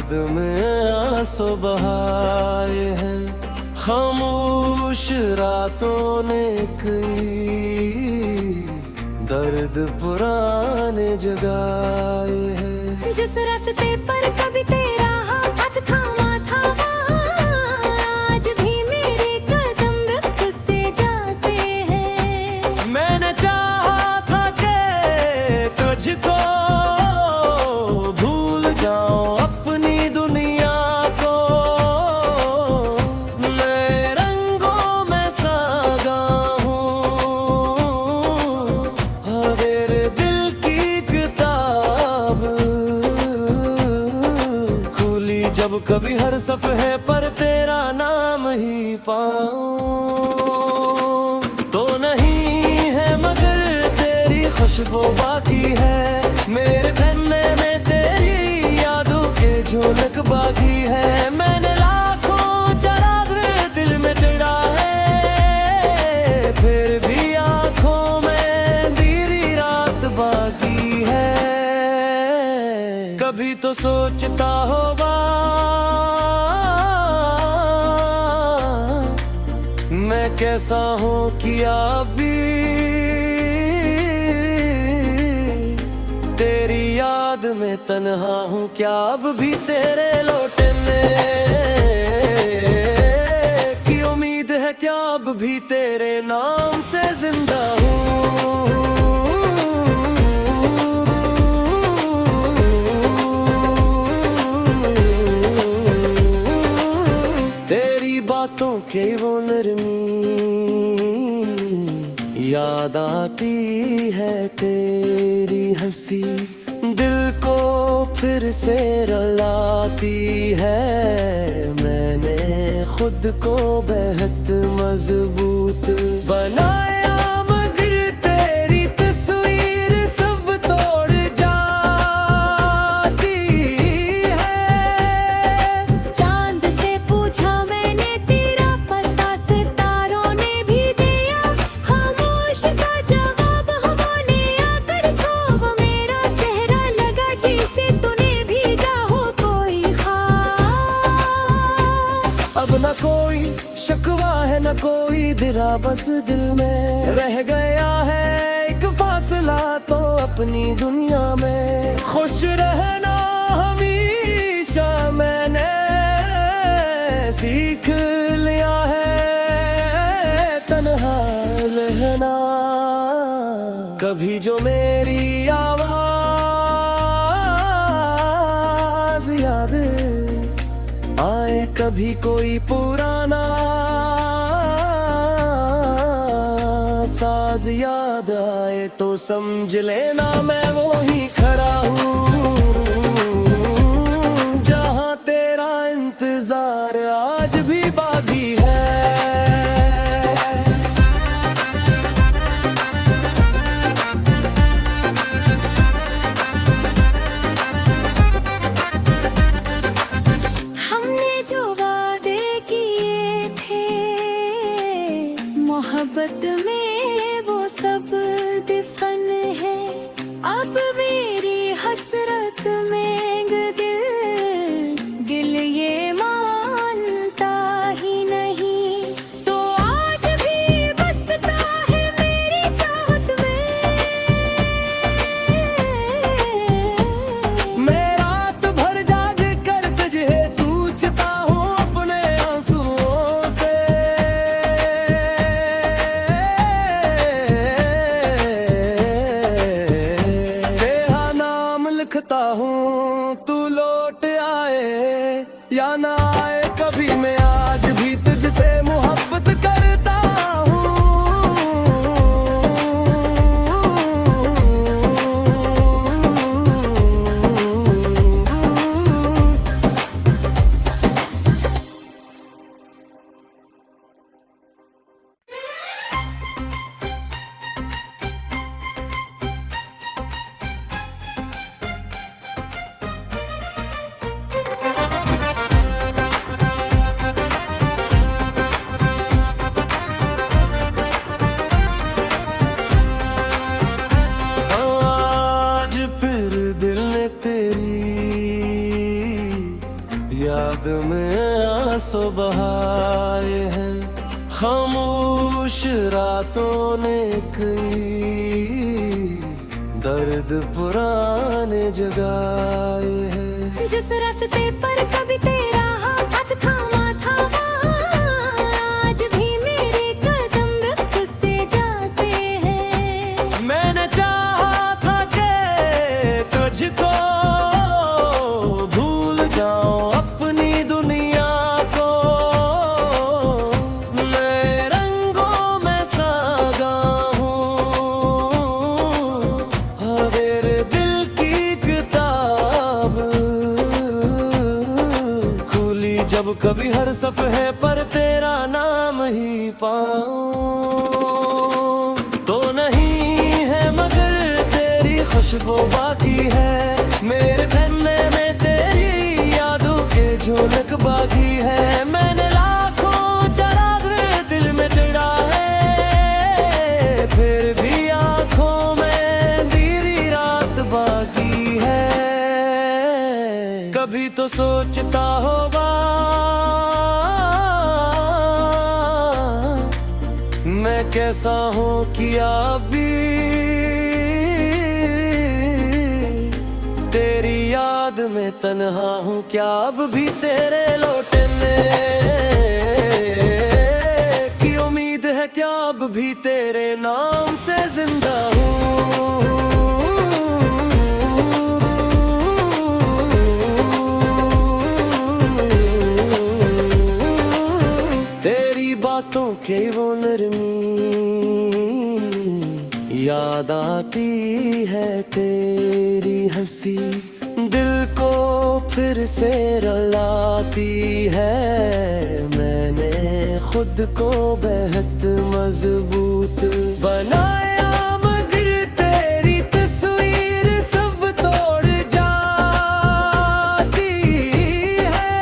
याद में आंसू बहाए हैं, खामोश रातों ने कई दर्द पुराने जगाए हैं। जिस रास्ते पर कभी तेरा हाथ थामा था, आज भी मेरे कदम रुक से जाते हैं। मैंने चाहा था कि तुझको भूल जाऊं अपनी दुनिया को, नए रंगों में सागा हूँ, मेरे दिल की किताब खुली जब कभी हर सफ़े पर तेरा नाम ही पाऊं। तो नहीं है मगर तेरी खुशबू बाकी है, मेरे पन्ने में तेरी यादों के झोलक बाकी है। मैंने लाखों चादर दिल में चढ़ा है, फिर भी आंखों में अंधेरी रात बाकी है। कभी तो सोचता होगा मैं कैसा हूँ क्या अभी तेरी याद में तन्हा हूँ क्या अब भी तेरे लौटने की उम्मीद है क्या अब भी तेरे नाम से जिंदा हूँ। तेरी बातों के वो नरमी याद आती है, तेरी हंसी दिल को फिर से रुलाती है। मैंने खुद को बेहद मजबूत बनाया मगर तेरी तस्वीर सब तोड़ जाती है। चांद से पूछा मैंने तेरा पता, सितारों ने भी दिया खामोश सा जवाब। हवा ने आकर छुआ मेरा चेहरा, लगा जैसे तूने भेजा हो कोई ख्वाब। अब न कोई शिकवा है न कोई दिरा, बस दिल में रह गया है एक फासला। तो अपनी दुनिया में खुश रहना हमेशा मैंने सीख लिया है, तन्हा रहना। कभी जो मेरी आवाज याद आए, कभी कोई पुराना साज याद आए, तो समझ लेना मैं वो ही खड़ा हूँ जहाँ तेरा इंतजार आज भी बाकी है। हमने जो वादे किए थे मोहब्बत में वो सब दफन है। अब मेरी हसरत में दिल ये मानता ही नहीं। तो आज भी बसता है मेरी चाहत में, मैं रात भर जाग कर तुझे सोचता हूँ अपने आंसुओं से। आंसू बहाए हैं, खामोश रातों ने कई दर्द पुराने जगाए हैं। जिस रास्ते पर कभी तेरा हाथ थामा था वहाँ आज भी मेरे कदम रुक से जाते हैं। मैंने चाहा था कि तुझको भूल जाऊं अपनी दुनिया को, मैं रंगों में सागा हूँ, मेरे दिल की किताब खुली जब कभी हर सफ़े पर तेरा नाम ही पाऊं, तो नहीं है मगर तेरी खुशबू बाकी है, मेरे पन्ने में तेरी यादों के झोलक बाकी है। मैंने लाखों चराग दिल में चढ़ा है, फिर भी आंखों में अंधेरी रात बाकी है। कभी तो सोचता होगा मैं कैसा हूँ क्या अभी तेरी याद में तन्हा हूँ क्या अब भी तेरे लौटने की उम्मीद है क्या अब भी तेरे नाम से जिंदा हूँ। तेरी बातों के वो नरमी याद आती है, तेरी हंसी दिल को फिर से रुलाती है। मैंने खुद को बेहद मजबूत बनाया मगर तेरी तस्वीर सब तोड़ जाती है।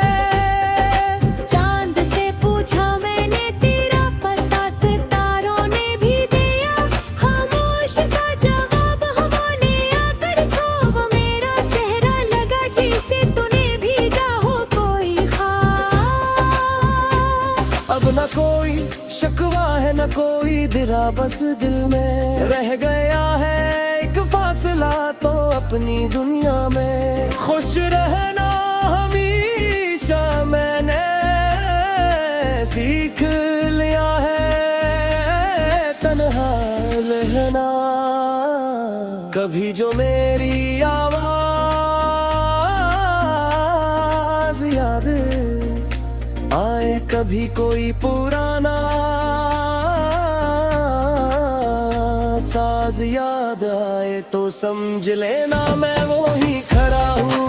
चांद से पूछा मैंने तेरा पता, सितारों ने भी दिया खामोश सा जवाब, हवा ने आकर छुआ मेरा चेहरा, लगा जैसे तूने भेजा हो कोई ख्वाब। अब न कोई शिकवा है न कोई दिला, बस दिल में रह गया है एक फासला, तो अपनी दुनिया में खुश रहना हमेशा मैंने सीख लिया है, तन्हा रहना। कभी जो मेरी आवाज याद आए, कभी कोई पुराना साज याद आए, तो समझ लेना मैं वो ही खड़ा हूँ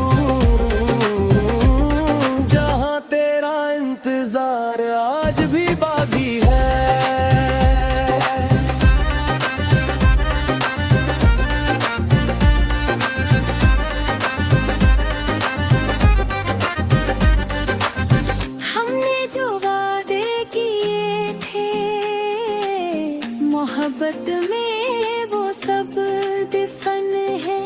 जहाँ तेरा इंतजार आज भी बाकी है। हमने जो वादे किए थे मोहब्बत में वो सब दफन है,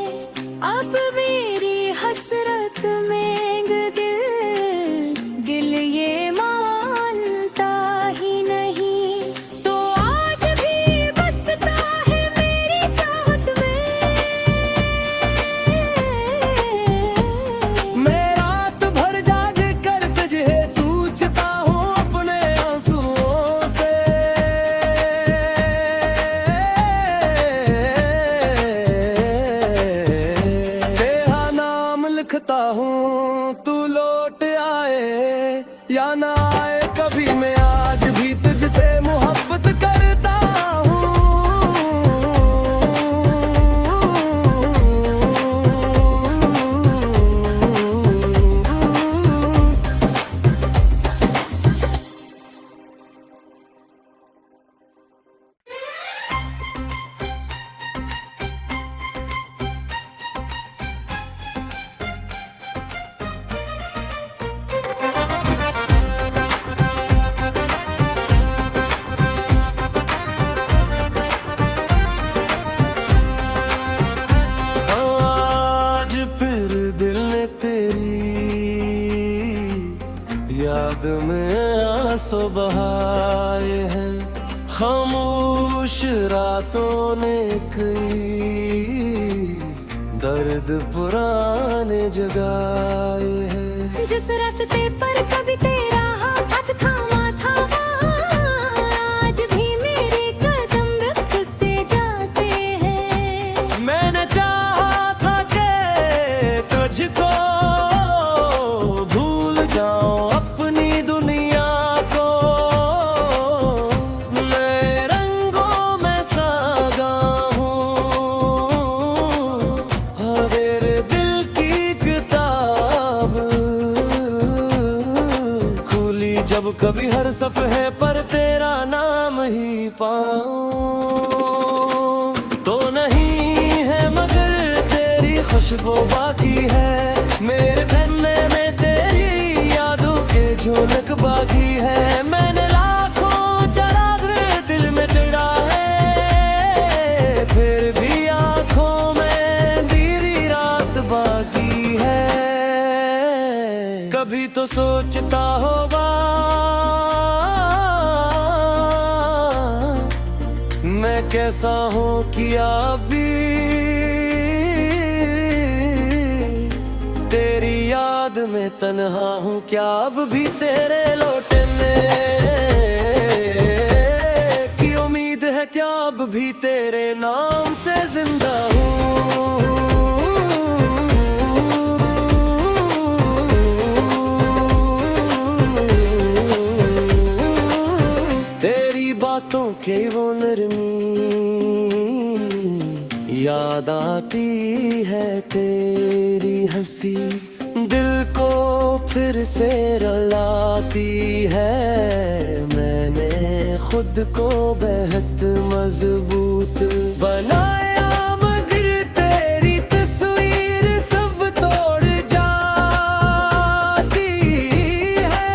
अब मेरी हसरत में दिल ये मानता ही नहीं, तो आज भी बसता है मेरी चाहत में। मैं रात भर जाग कर तुझे सोचता हूँ अपने आंसुओं से, खामोश रातों ने कई दर्द पुराने जगाए हैं। जिस रास्ते पर कभी तेरा हाथ थामा था वहाँ आज भी मेरे कदम रुक से जाते हैं। मैंने चाहा था कि तुझको भूल जाऊं अपनी दुनिया को, मैं रंगों में सागा हूँ, तेरे दिल की किताब खुली जब कभी हर सफ़े पर तेरा नाम ही पाऊं। तो नहीं है मगर तेरी खुशबू बाकी है, मेरे पन्ने में तेरी यादों के झोलक बाकी है। मैंने लाखों चराग दिल में चढ़ा है, फिर भी आंखों में अंधेरी रात बाकी है। कभी तो सोचता होगा मैं कैसा हूँ क्या अभी तेरी याद में तन्हा हूँ क्या अब भी तेरे लौटने की उम्मीद है क्या अब भी तेरे नाम से जिंदा हूँ। तेरी बातों के वो नरमी याद आती है, तेरी हंसी दिल को फिर से रुलाती है। मैंने खुद को बेहद मजबूत बनाया मगर तेरी तस्वीर सब तोड़ जाती है।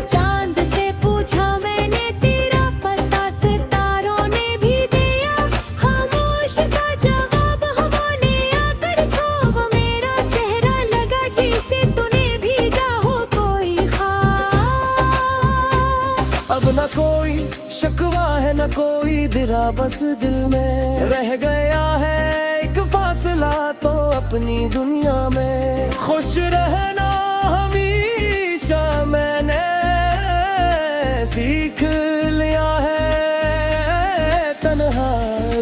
चांद से पूछा मैंने तेरा पता, सितारों ने भी दिया खामोश सा जवाब। हवा ने आकर छुआ मेरा चेहरा, लगा जैसे तूने भेजा हो कोई ख्वाब। अब न कोई शिकवा है न कोई दिला, बस दिल में रह गया है एक फासला। तो अपनी दुनिया में खुश रहना हमेशा मैंने सीख लिया है, तन्हा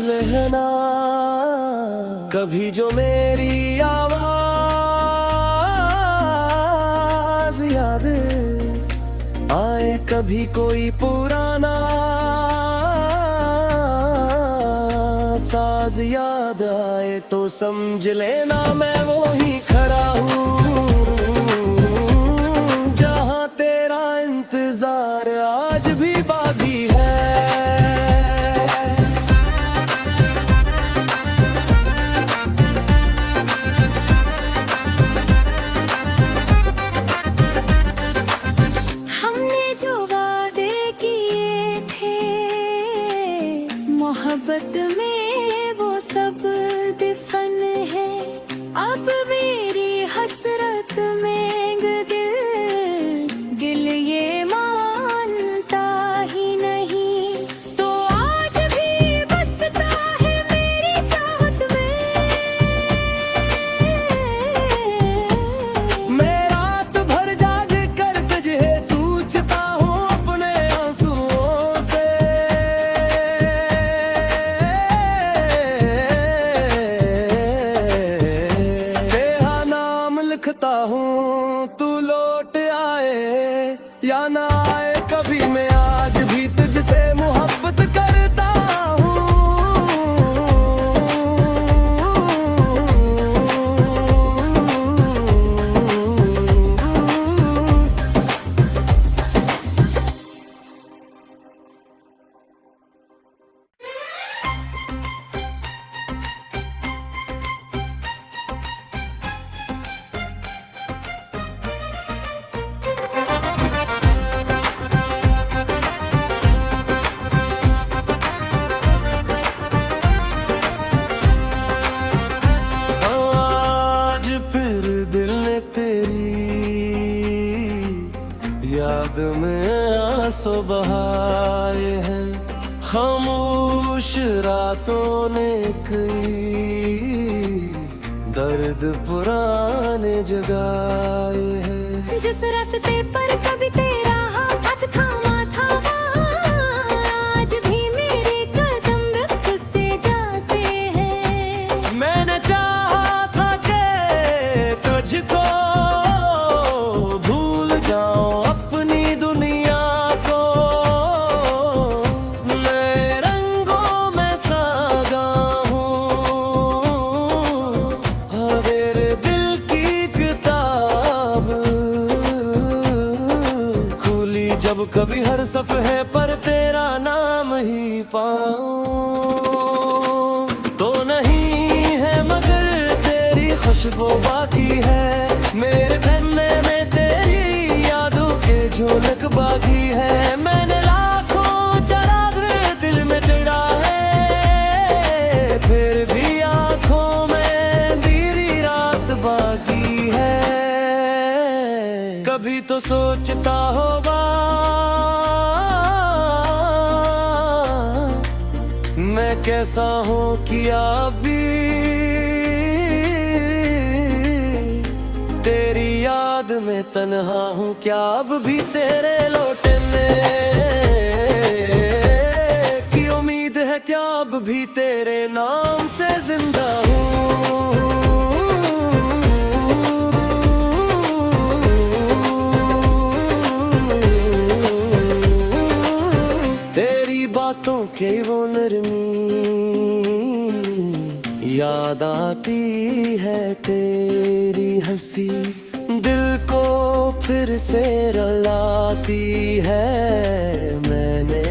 रहना। कभी जो मेरी आवाज याद आए, कभी कोई पुराना साज याद आए, तो समझ लेना मैं वो ही खड़ा हूँ जहाँ तेरा इंतजार आज भी बाकी है। हमने जो वादे किए थे मोहब्बत में वो सब दफन है। अब मेरी हसरत में दिल ये मानता ही नहीं, तो आज भी बसता है मेरी चाहत में। मैं रात भर जाग कर तुझे सोचता हूँ अपने आंसुओं से। सौ बहारे हैं, खामोश रातों ने कई दर्द पुराने जगाए हैं। जिस रास्ते पर कभी तेरा हाथ थामा था, वहाँ आज भी मेरे कदम रुक से जाते हैं। मैंने चाहा था कि तुझको भूल जाऊं अपनी दुनिया को, मैं रंगों में सागा हूँ, मेरे दिल की किताब खुली जब कभी हर सफ़े पर तेरा नाम ही पाऊं। तो नहीं है मगर तेरी खुशबू बाकी है, मेरे पन्ने में तेरी यादों के झोलक बाकी है। मैंने लाखों चराग दिल में चढ़ा है, फिर भी आंखों में अंधेरी रात बाकी है। कभी तो सोचता होगा मैं कैसा हूँ क्या अभी तेरी याद में तन्हा हूँ क्या अब भी तेरे लौटने की उम्मीद है क्या अब भी तेरे नाम से जिंदा हूँ। तेरी बातों के वो नरमी याद आती है, तेरी हंसी दिल को फिर से रुलाती है। मैंने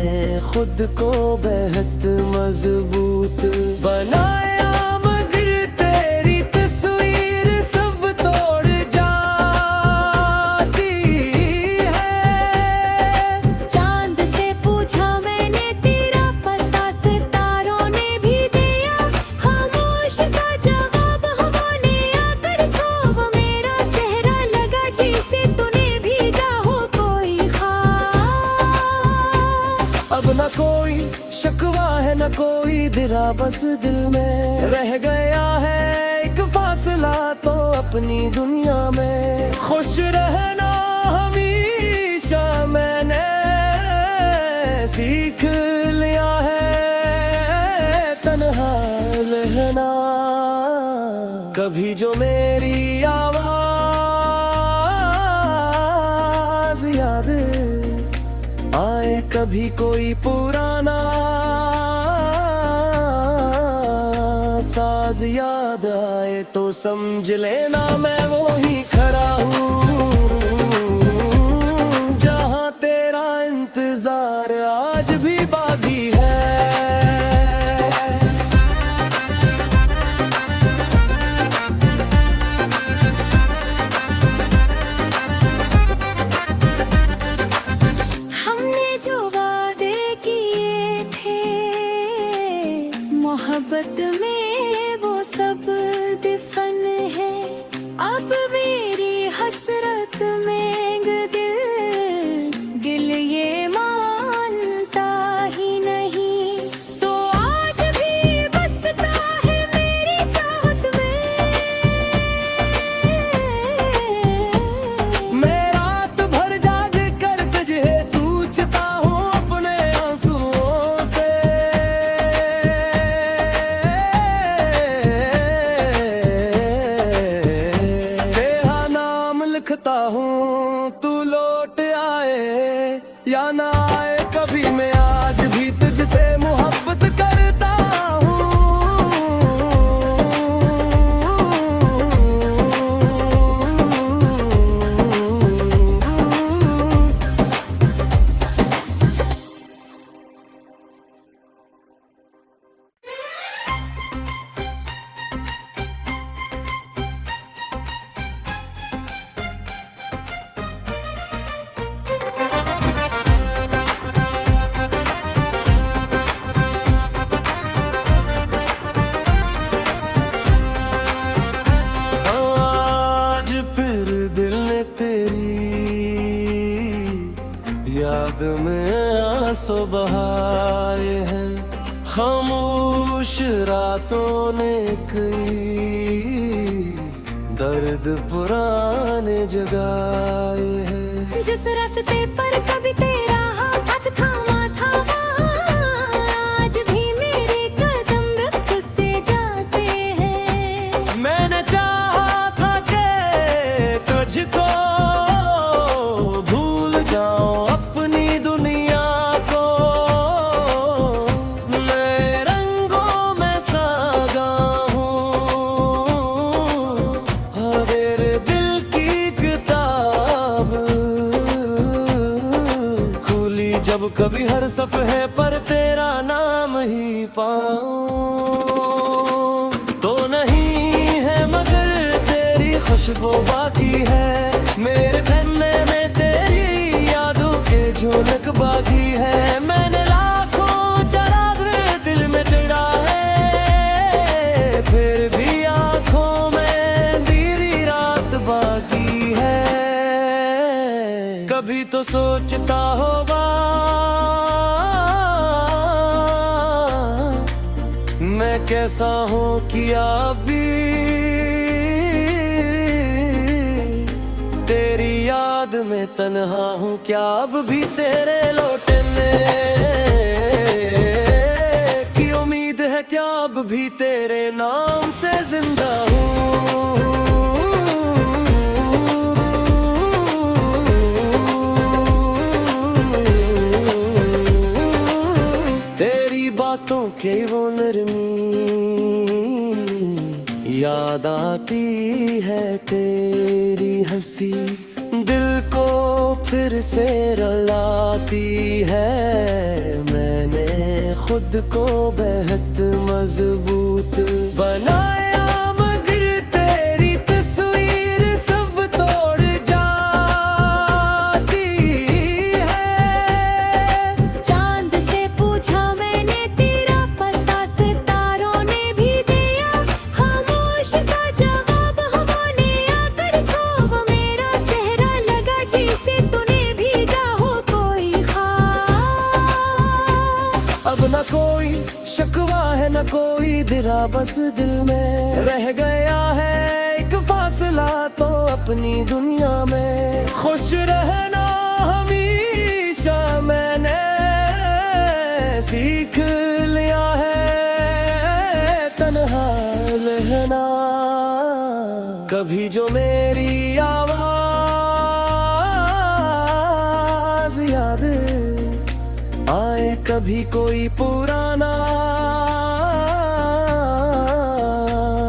खुद को बेहद मजबूत बनाया मगर तेरी तस्वीर सब तोड़ जाती है। चांद से पूछा मैंने तेरा पता, सितारों ने भी दिया खामोश सा जवाब। हवा ने आकर छुआ मेरा चेहरा, लगा जैसे तूने भेजा हो कोई ख्वाब। अब न कोई शिकवा है न कोई दिरा, बस दिल में रह गया है एक फासला। तो अपनी दुनिया में खुश रहना हमेशा मैंने सीख लिया है, तन्हा रहना। कभी जो मेरी आवाज याद आए, कभी कोई पुराना साज याद आए, तो समझ लेना मैं वो ही खड़ा हूँ जहाँ तेरा इंतजार आज भी बाकी है। हमने जो वादे किए थे मोहब्बत में वो सब दफन है। अब मेरी हसरत में दिल ये मानता ही नहीं, तो आज भी बसता है मेरी चाहत में। मैं रात भर जाग कर तुझे सोचता हूँ अपने आंसुओं से। आंसू बहाए हैं, खामोश रातों ने कई दर्द पुराने जगाए हैं। जिस रास्ते पर कभी तेरा हाथ थामा था, वहाँ आज भी मेरे कदम रुक से जाते हैं। मैंने चाहा था कि तुझको भूल जाऊं अपनी दुनिया को, मैं रंगों में सागा हूँ, मेरे दिल की किताब खुली जब कभी हर सफ़े पर तेरा नाम ही पाऊं। तो नहीं है मगर तेरी खुशबू बाकी है, मेरे पन्ने में तेरी यादों के झलक बाकी है। मैंने लाखों चादर दिल में चढ़ा है, फिर भी आंखों में अंधेरी रात बाकी है। कभी तो सोचता होगा मैं कैसा हूँ क्या अभी तेरी याद में तन्हा हूँ क्या अब भी तेरे लौटने की उम्मीद है क्या अब भी तेरे नाम से जिंदा हूँ। तेरी बातों के वो नरमी याद आती है, तेरी हंसी दिल को फिर से रुलाती है। मैंने खुद को बेहद मजबूत बनाया मगर तेरी तस्वीर सब तोड़ जाती है। चांद से पूछा मैंने तेरा पता, सितारों ने भी दिया खामोश सा जवाब। हवा ने आकर छुआ मेरा चेहरा, लगा जैसे तूने भेजा हो कोई ख्वाब। अब न कोई शिकवा है न कोई दिरा, बस दिल में रह गया है एक फासला। तो अपनी दुनिया में खुश रहना हमेशा मैंने सीख लिया है, तन्हा रहना। कभी जो मेरी आवाज याद आए, कभी कोई पुराना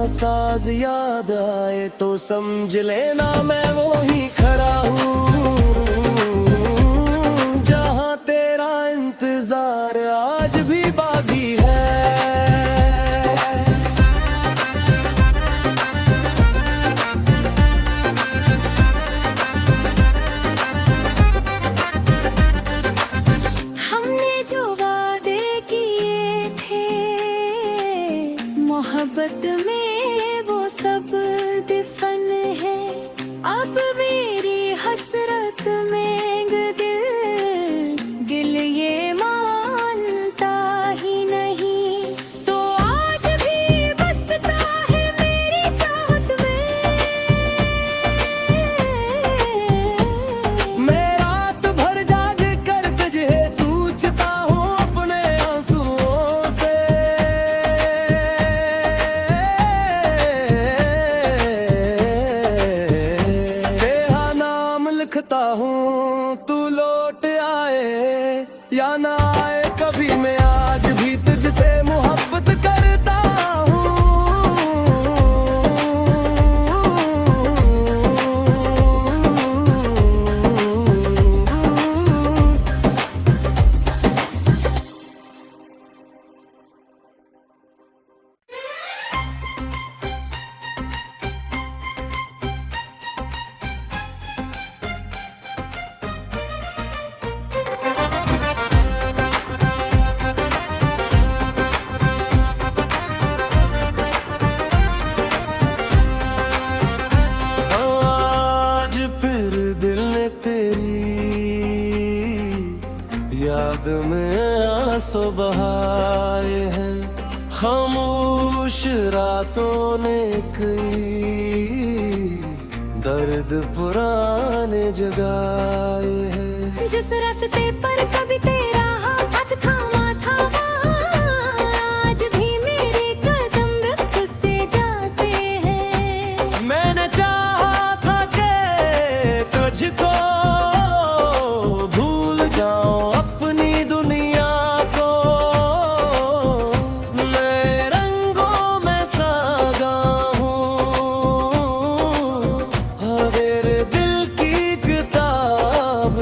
साज याद आए, तो समझ लेना मैं वो ही खड़ा हूँ जहाँ तेरा इंतजार आज भी बाकी है। हमने जो वादे किए थे मोहब्बत में वो सब दिफन है। अब मेरी हसरत में दिल ये मानता ही नहीं। तो आज भी बसता है मेरी चाहत में। मैं रात भर जाग कर तुझे सोचता हूँ अपने आंसुओं से। तेरा नाम लिखता हूँ, तू लौट आए या ना आए, कभी मैं आज भी तुझसे मोहब्बत करता हूँ। में आंसू बहाए हैं, खामोश रातों ने कई दर्द पुराने जगाए हैं। जिस रास्ते पर कभी तेरा हाथ थामा था वहाँ आज भी मेरे कदम रुक से जाते हैं। मैंने चाहा था कि तुझको भूल जाऊं अपनी दुनिया को, मैं रंगों में सागा हूँ, मेरे दिल की किताब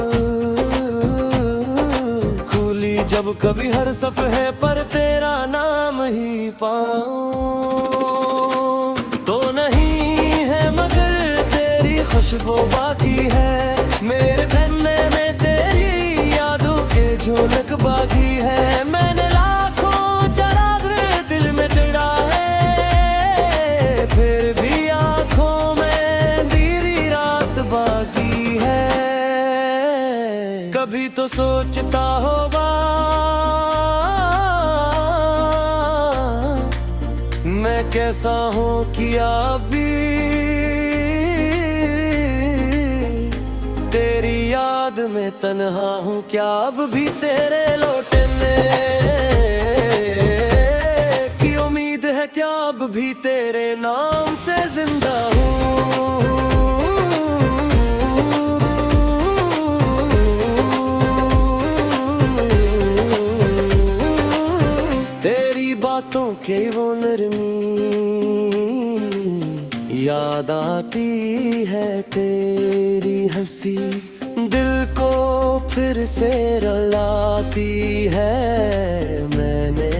खुली जब कभी हर सफ़े पर तेरा नाम ही पाऊं। तो नहीं है मगर तेरी खुशबू बाकी है, मेरे पन्ने में तेरी यादों के झोलक बाकी है। मैंने लाखों चादर दिल में चढ़ा है, फिर भी आंखों में अंधेरी रात बाकी है। कभी तो सोचता होगा मैं कैसा हूँ क्या भी तेरी याद में तन्हा हूँ क्या अब भी तेरे लौटने की उम्मीद है क्या अब भी तेरे नाम से जिंदा हूँ। तेरी बातों के वो नरमी याद आती है, तेरी हंसी दिल को फिर से रुलाती है। मैंने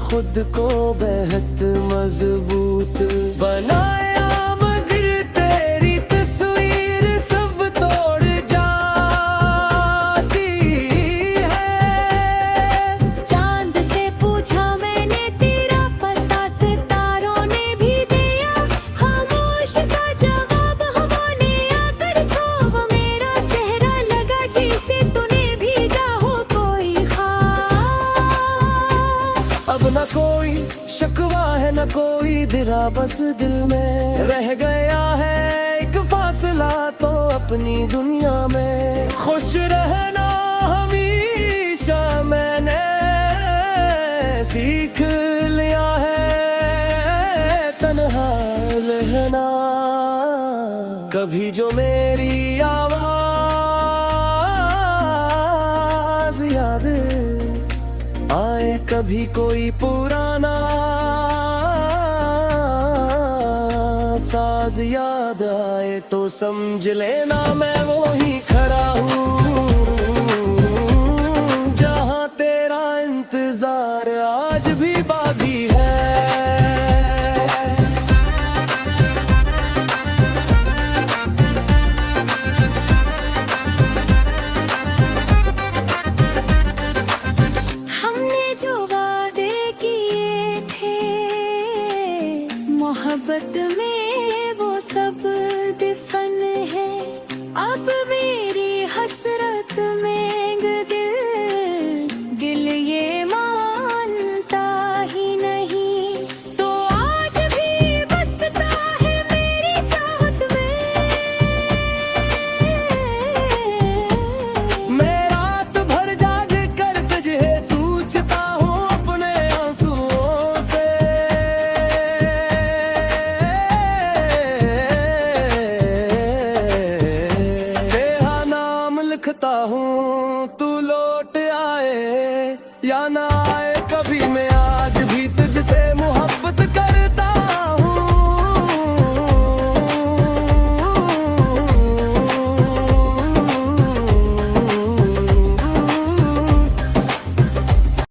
खुद को बेहद मजबूत बनाया मगर तेरी तस्वीर सब तोड़ जाती है। चांद से पूछा मैंने तेरा पता, सितारों ने भी दिया खामोश सा जवाब। हवा ने आकर छुआ मेरा चेहरा, लगा जैसे तूने भेजा हो कोई ख्वाब। अब न कोई शिकवा है न कोई दिरा, बस दिल में रह गया है एक फासला। तो अपनी दुनिया में खुश रहना हमेशा मैंने सीख लिया है, तन्हा रहना। कभी जो मेरी आवाज याद आए, कभी कोई पुराना साज याद आए, तो समझ लेना मैं वो ही खड़ा हूँ जहाँ तेरा इंतजार आज भी बाकी है। हमने जो वादे किए थे मोहब्बत में वो सब दफन है। अब मेरी हसरत में दिल ये मानता ही नहीं। तो आज भी बसता है मेरी चाहत में। मैं रात भर जाग कर तुझे सोचता हूँ अपने आंसुओं से। तेरा नाम लिखता हूँ, तू लौट आए या ना